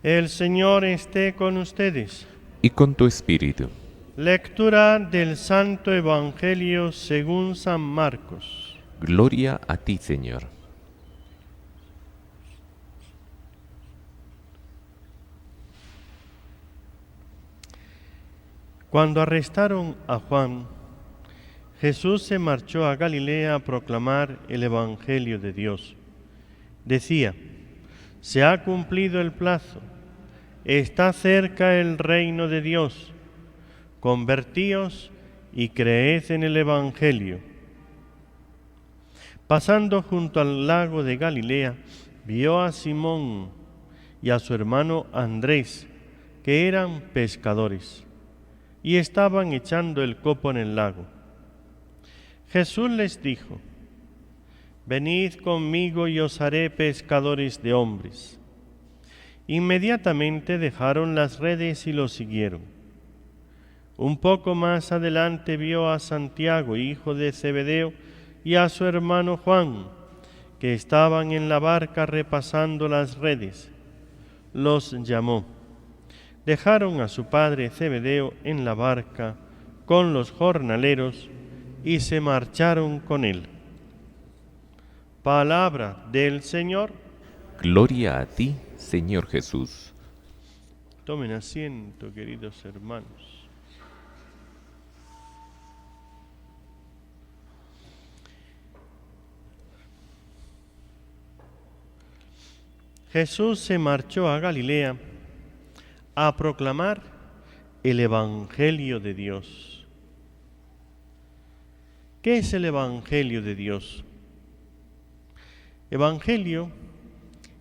El Señor esté con ustedes. Y con tu espíritu. Lectura del Santo Evangelio según San Marcos. Gloria a ti, Señor. Cuando arrestaron a Juan, Jesús se marchó a Galilea a proclamar el Evangelio de Dios. Decía: se ha cumplido el plazo, está cerca el reino de Dios. Convertíos y creed en el Evangelio. Pasando junto al lago de Galilea, vio a Simón y a su hermano Andrés, que eran pescadores, y estaban echando el copo en el lago. Jesús les dijo: venid conmigo y os haré pescadores de hombres. Inmediatamente dejaron las redes y lo siguieron. Un poco más adelante vio a Santiago, hijo de Zebedeo, y a su hermano Juan, que estaban en la barca repasando las redes. Los llamó. Dejaron a su padre Zebedeo en la barca con los jornaleros y se marcharon con él. Palabra del Señor. Gloria a ti, Señor Jesús. Tomen asiento, queridos hermanos. Jesús se marchó a Galilea a proclamar el Evangelio de Dios. ¿Qué es el Evangelio de Dios? Evangelio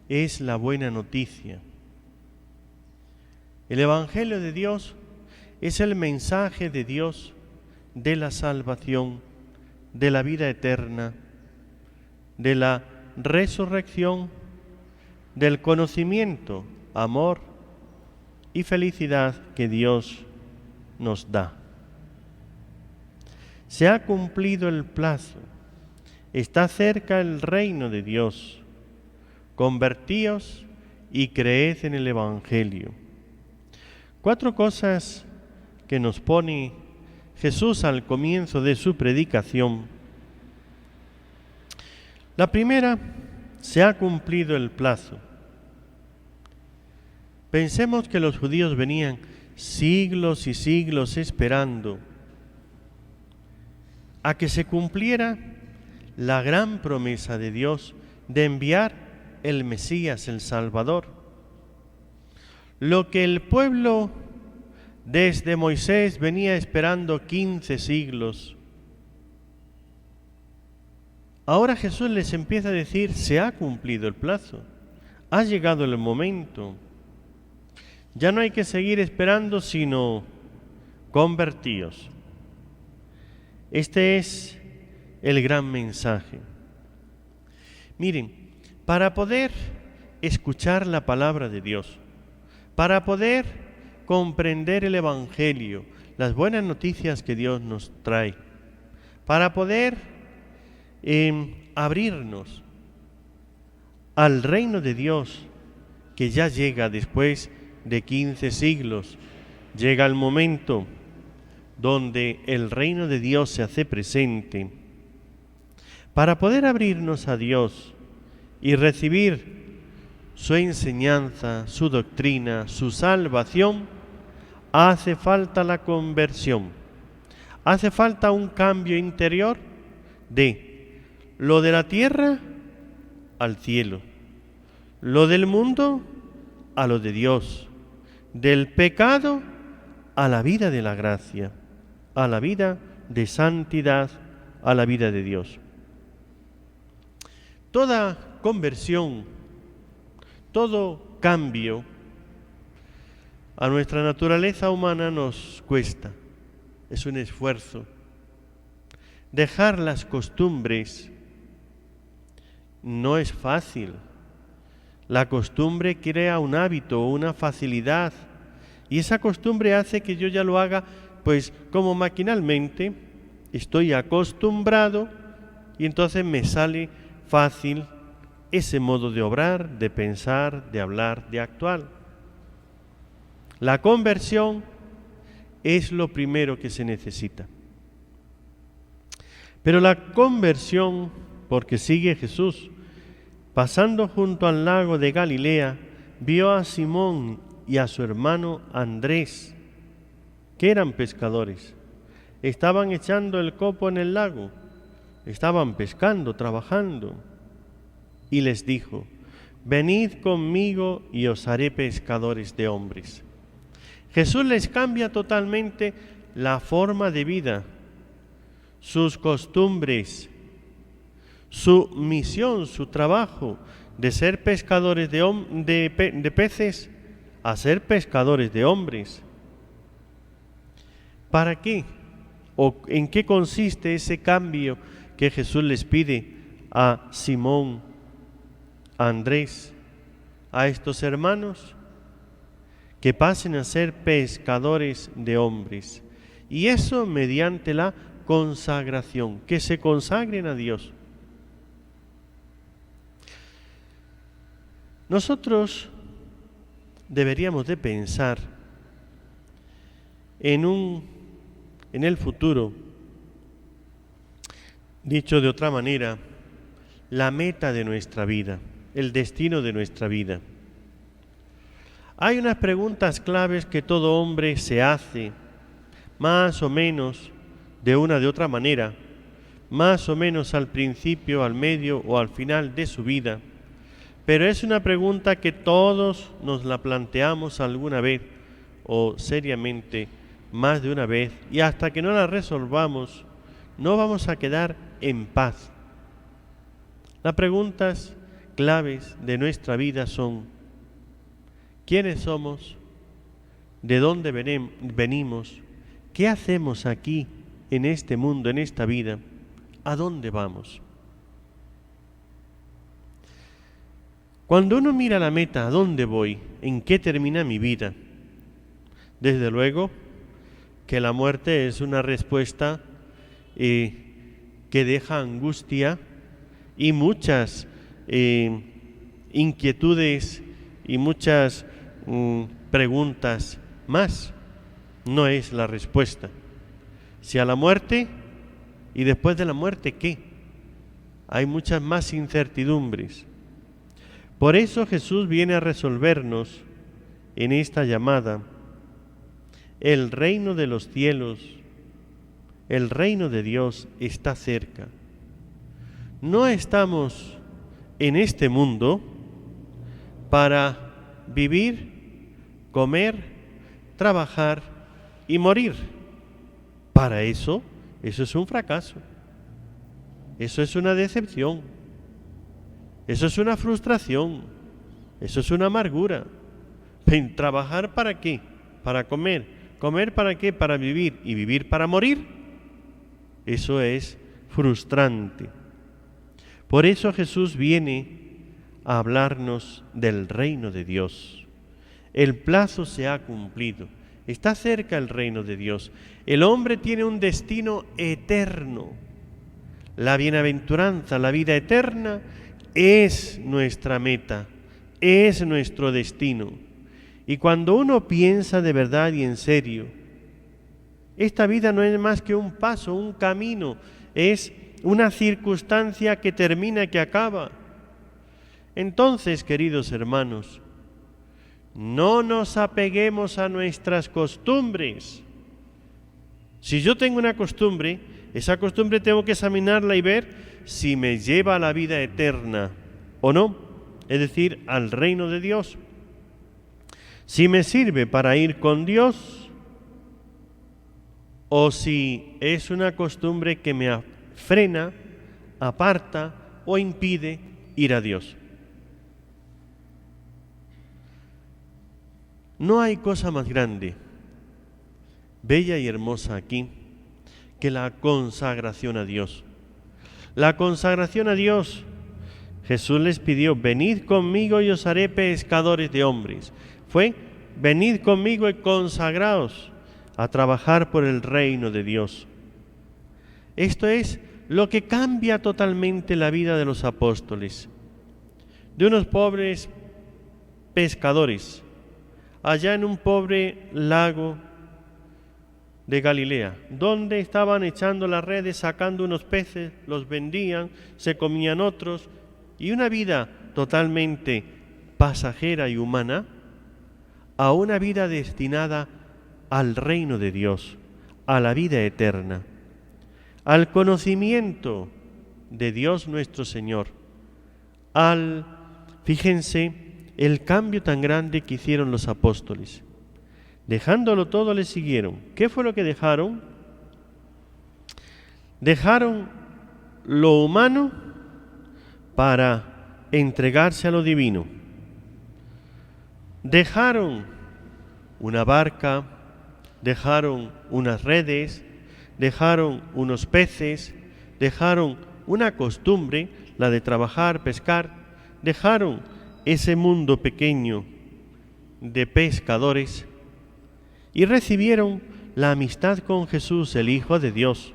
es la buena noticia. El Evangelio de Dios es el mensaje de Dios de la salvación, de la vida eterna, de la resurrección, del conocimiento, amor y felicidad que Dios nos da. Se ha cumplido el plazo, está cerca el reino de Dios. Convertíos y creed en el Evangelio. 4 cosas que nos pone Jesús al comienzo de su predicación. La primera: se ha cumplido el plazo. Pensemos que los judíos venían siglos y siglos esperando a que se cumpliera la gran promesa de Dios de enviar el Mesías, el Salvador. Lo que el pueblo desde Moisés venía esperando 15 siglos. Ahora Jesús les empieza a decir: se ha cumplido el plazo, ha llegado el momento. Ya no hay que seguir esperando, sino convertíos. Este es el gran mensaje. Miren, para poder escuchar la palabra de Dios, para poder comprender el Evangelio, las buenas noticias que Dios nos trae, para poder abrirnos al reino de Dios que ya llega después de 15 siglos, llega el momento donde el reino de Dios se hace presente. Para poder abrirnos a Dios y recibir su enseñanza, su doctrina, su salvación, hace falta la conversión. Hace falta un cambio interior de lo de la tierra al cielo, lo del mundo a lo de Dios, del pecado a la vida de la gracia, a la vida de santidad, a la vida de Dios. Toda conversión, todo cambio a nuestra naturaleza humana nos cuesta, es un esfuerzo. Dejar las costumbres no es fácil. La costumbre crea un hábito, una facilidad, y esa costumbre hace que yo ya lo haga, pues como maquinalmente, estoy acostumbrado y entonces me sale fácil ese modo de obrar, de pensar, de hablar, de actuar. La conversión es lo primero que se necesita. Pero la conversión, porque sigue Jesús, pasando junto al lago de Galilea, vio a Simón y a su hermano Andrés, que eran pescadores. Estaban echando el copo en el lago, estaban pescando, trabajando. Y les dijo: venid conmigo y os haré pescadores de hombres. Jesús les cambia totalmente la forma de vida, sus costumbres, su misión, su trabajo de ser pescadores de peces a ser pescadores de hombres. ¿Para qué? ¿O en qué consiste ese cambio que Jesús les pide a Simón, a Andrés, a estos hermanos? Que pasen a ser pescadores de hombres. Y eso mediante la consagración, que se consagren a Dios. Nosotros deberíamos de pensar en el futuro, dicho de otra manera, la meta de nuestra vida, el destino de nuestra vida. Hay unas preguntas claves que todo hombre se hace, más o menos de una de otra manera, más o menos al principio, al medio o al final de su vida, pero es una pregunta que todos nos la planteamos alguna vez o seriamente más de una vez, y hasta que no la resolvamos no vamos a quedar en paz. Las preguntas claves de nuestra vida son: ¿quiénes somos? ¿De dónde venimos? ¿Qué hacemos aquí en este mundo, en esta vida? ¿A dónde vamos? Cuando uno mira la meta, ¿a dónde voy? ¿En qué termina mi vida? Desde luego que la muerte es una respuesta que deja angustia y muchas inquietudes y muchas preguntas más. No es la respuesta. Si a la muerte, y después de la muerte, ¿qué? Hay muchas más incertidumbres. Por eso Jesús viene a resolvernos en esta llamada: el reino de los cielos, el reino de Dios está cerca. No estamos en este mundo para vivir, comer, trabajar y morir. Para eso es un fracaso. Eso es una decepción. Eso es una frustración. Eso es una amargura. ¿Trabajar para qué? Para comer. ¿Comer para qué? Para vivir. ¿Y vivir para morir? Eso es frustrante. Por eso Jesús viene a hablarnos del reino de Dios. El plazo se ha cumplido. Está cerca el reino de Dios. El hombre tiene un destino eterno. La bienaventuranza, la vida eterna, es nuestra meta, es nuestro destino. Y cuando uno piensa de verdad y en serio, esta vida no es más que un paso, un camino, es una circunstancia que termina, que acaba. Entonces, queridos hermanos, no nos apeguemos a nuestras costumbres. Si yo tengo una costumbre, esa costumbre tengo que examinarla y ver si me lleva a la vida eterna o no, es decir, al reino de Dios. Si me sirve para ir con Dios o si es una costumbre que me frena, aparta o impide ir a Dios. No hay cosa más grande, bella y hermosa aquí, que la consagración a Dios. La consagración a Dios, Jesús les pidió: venid conmigo y os haré pescadores de hombres. Fue: venid conmigo y consagraos a trabajar por el reino de Dios. Esto es lo que cambia totalmente la vida de los apóstoles. De unos pobres pescadores allá en un pobre lago de Galilea, donde estaban echando las redes, sacando unos peces, los vendían, se comían otros, y una vida totalmente pasajera y humana, a una vida destinada al reino de Dios, a la vida eterna, al conocimiento de Dios nuestro Señor, fíjense, el cambio tan grande que hicieron los apóstoles. Dejándolo todo le siguieron. ¿Qué fue lo que dejaron? Dejaron lo humano para entregarse a lo divino. Dejaron una barca, dejaron unas redes, dejaron unos peces, dejaron una costumbre, la de trabajar, pescar, dejaron ese mundo pequeño de pescadores y recibieron la amistad con Jesús, el Hijo de Dios,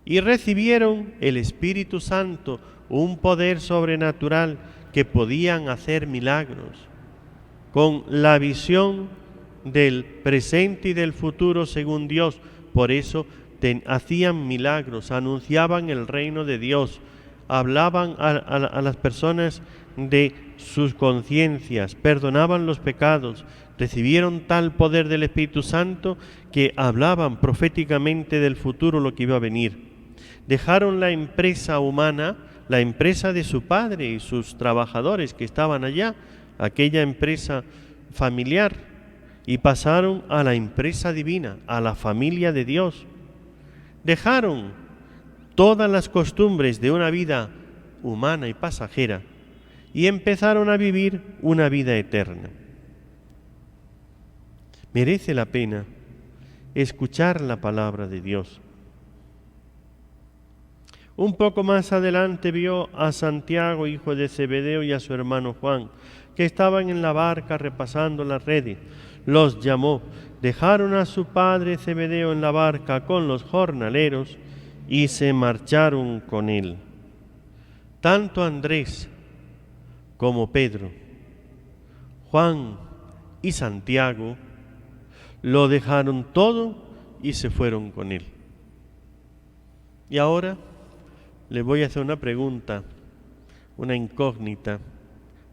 y recibieron el Espíritu Santo, un poder sobrenatural que podían hacer milagros, con la visión del presente y del futuro según Dios. Por eso hacían milagros, anunciaban el reino de Dios, hablaban a las personas de sus conciencias, perdonaban los pecados, recibieron tal poder del Espíritu Santo que hablaban proféticamente del futuro, lo que iba a venir. Dejaron la empresa humana, la empresa de su padre y sus trabajadores que estaban allá, aquella empresa familiar, y pasaron a la empresa divina, a la familia de Dios. Dejaron todas las costumbres de una vida humana y pasajera y empezaron a vivir una vida eterna. Merece la pena escuchar la palabra de Dios. Un poco más adelante vio a Santiago, hijo de Zebedeo, y a su hermano Juan, que estaban en la barca repasando las redes. Los llamó, dejaron a su padre Zebedeo en la barca con los jornaleros y se marcharon con él. Tanto Andrés como Pedro, Juan y Santiago lo dejaron todo y se fueron con él. Y ahora le voy a hacer una pregunta, una incógnita,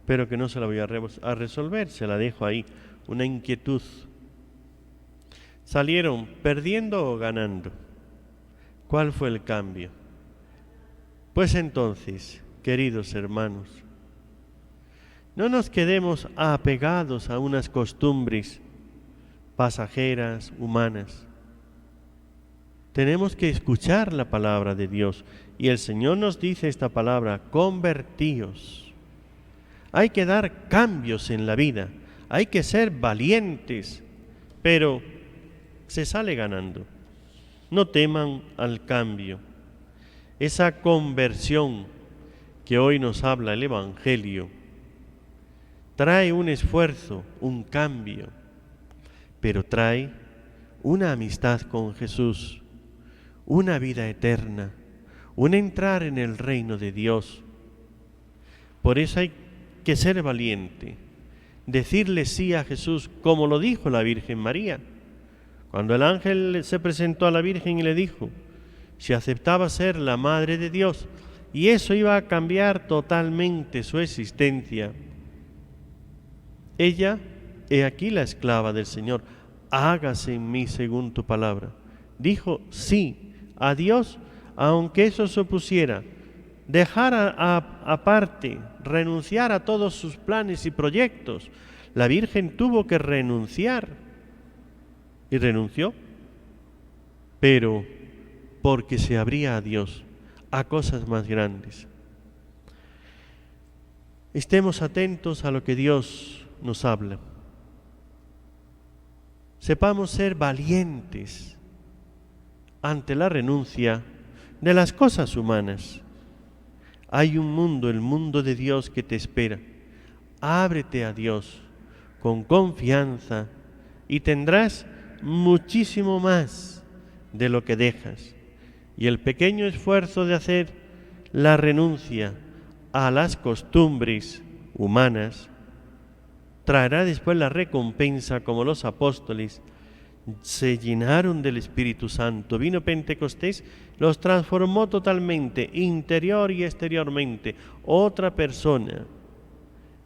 pero que no se la voy a resolver, se la dejo ahí, una inquietud. ¿Salieron perdiendo o ganando? ¿Cuál fue el cambio? Pues entonces, queridos hermanos, no nos quedemos apegados a unas costumbres pasajeras, humanas. Tenemos que escuchar la palabra de Dios y el Señor nos dice esta palabra: convertíos. Hay que dar cambios en la vida, hay que ser valientes, pero se sale ganando. No teman al cambio. Esa conversión que hoy nos habla el Evangelio trae un esfuerzo, un cambio, pero trae una amistad con Jesús, una vida eterna, un entrar en el reino de Dios. Por eso hay que ser valiente, decirle sí a Jesús, como lo dijo la Virgen María. Cuando el ángel se presentó a la Virgen y le dijo si aceptaba ser la Madre de Dios, y eso iba a cambiar totalmente su existencia. Ella, he aquí la esclava del Señor, hágase en mí según tu palabra. Dijo sí a Dios, aunque eso supusiera dejar aparte, renunciar a todos sus planes y proyectos. La Virgen tuvo que renunciar y renunció, pero porque se abría a Dios, a cosas más grandes. Estemos atentos a lo que Dios nos habla. Sepamos ser valientes ante la renuncia de las cosas humanas. Hay un mundo, el mundo de Dios, que te espera. Ábrete a Dios con confianza y tendrás muchísimo más de lo que dejas. Y el pequeño esfuerzo de hacer la renuncia a las costumbres humanas traerá después la recompensa como los apóstoles se llenaron del Espíritu Santo. Vino Pentecostés, los transformó totalmente, interior y exteriormente. Otra persona.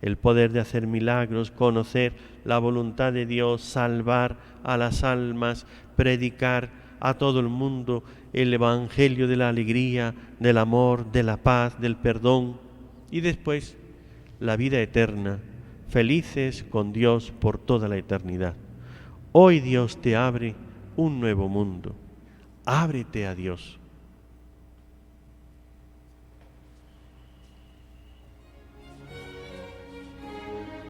El poder de hacer milagros, conocer la voluntad de Dios, salvar a las almas, predicar a todo el mundo el Evangelio de la alegría, del amor, de la paz, del perdón. Y después la vida eterna, felices con Dios por toda la eternidad. Hoy Dios te abre un nuevo mundo. Ábrete a Dios.